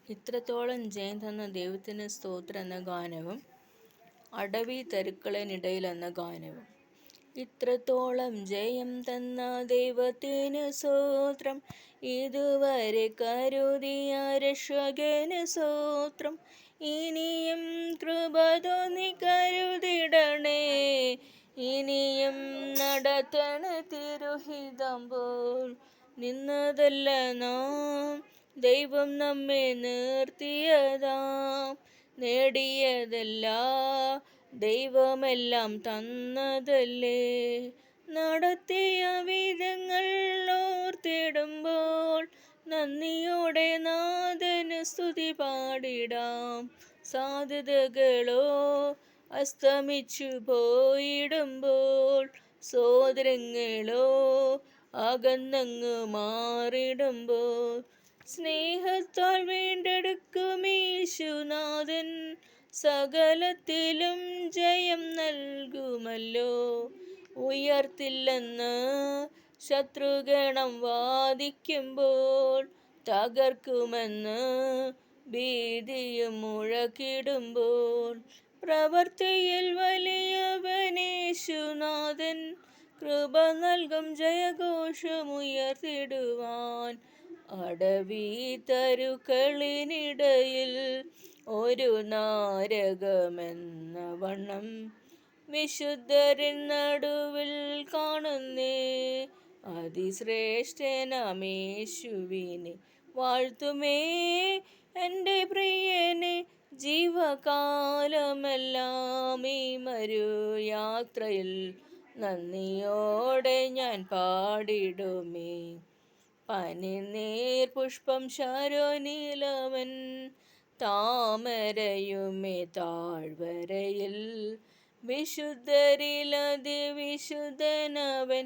ഇത്രത്തോളം ജയം തന്ന ദൈവത്തിന് സ്തോത്രം എന്ന ഗാനവും അടവി തരുക്കളിനിടയിൽ എന്ന ഗാനവും. ഇത്രത്തോളം ജയം തന്ന ദൈവത്തിന് സ്തോത്രം, ഇതുവരെ കരുതിയ രക്ഷകന് സ്തോത്രം. ഇനിയും കൃപ തോന്നി കരുതിടണേ, ഇനിയും നടത്തണ തിരുഹിതം പോൽ. നിന്നതല്ല നാം, ദൈവം നമ്മെ നിർത്തിയതാം. നേടിയതല്ല, ദൈവമെല്ലാം തന്നതല്ലേ. നടത്തിയ വിധങ്ങൾ ഓർത്തിടുമ്പോൾ നന്ദിയോടെ നാഥന് സ്തുതി പാടിടാം. സാധ്യതകളോ അസ്തമിച്ചു പോയിടുമ്പോൾ, സോദരങ്ങളോ അകന്നങ്ങ് മാറിടുമ്പോൾ, സ്നേഹത്താൽ വീണ്ടെടുക്കും യേശുനാഥൻ സകലത്തിലും ജയം നൽകുമല്ലോ. ഉയർത്തില്ലെന്ന് ശത്രുഗണം വാദിക്കുമ്പോൾ, തകർക്കുമെന്ന് ഭീതിയും മുഴക്കിടുമ്പോൾ, പ്രവൃത്തിയിൽ വലിയവനേശുനാഥൻ കൃപ നൽകും ജയഘോഷമുയർത്തിടുവാൻ. അടവി തരുക്കളിനിടയിൽ ഒരു നാരകമെന്ന വണ്ണം വിശുദ്ധരിൻ നടുവിൽ കാണുന്നേ. അതിശ്രേഷ്ഠനാമേശുവിനെ വാഴ്ത്തുമേ എൻ്റെ പ്രിയനെ, ജീവകാലമെല്ലാം ഈ മരുയാത്രയിൽ നന്ദിയോടെ ഞാൻ പാടിടുമേ. പനിനീർ പുഷ്പം ശാരോനിലവൻ, താമരയുമേ താഴ്വരയിൽ. വിശുദ്ധരിലതിവിശുദ്ധനവൻ,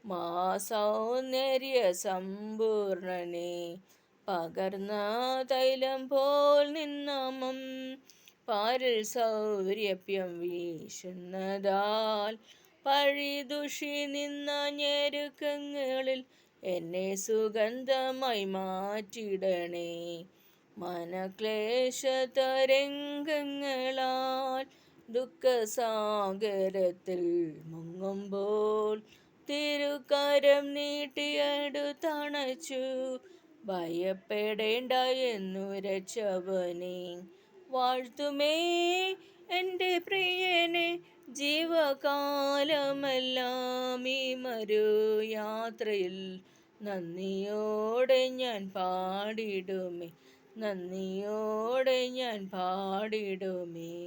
മാ സൗന്ദര്യ സമ്പൂർണനെ. പകർന്ന തൈലം പോൽ നിന്നാമം പാരിൽ സൗരഭ്യം വീശുന്നതാൽ, പഴിദുഷി നിന്ന ഞെരുക്കങ്ങളിൽ എന്നെ സുഗന്ധമായി മാറ്റിടണേ. മനക്ലേശതരംഗങ്ങളാൽ ദുഃഖസാഗരത്തിൽ മുങ്ങുമ്പോൾ, തിരുകരം നീട്ടിയടുത്തണച്ചു ഭയപ്പെടേണ്ട എന്നുരച്ചവനെ. വാഴ്ത്തുമേ എൻ്റെ പ്രിയനെ, ജീവകാലമെല്ലാം ഈ മരുയാത്രയിൽ നന്ദിയോടെ ഞാൻ പാടിടുമേ, നന്ദിയോടെ ഞാൻ പാടിടുമേ.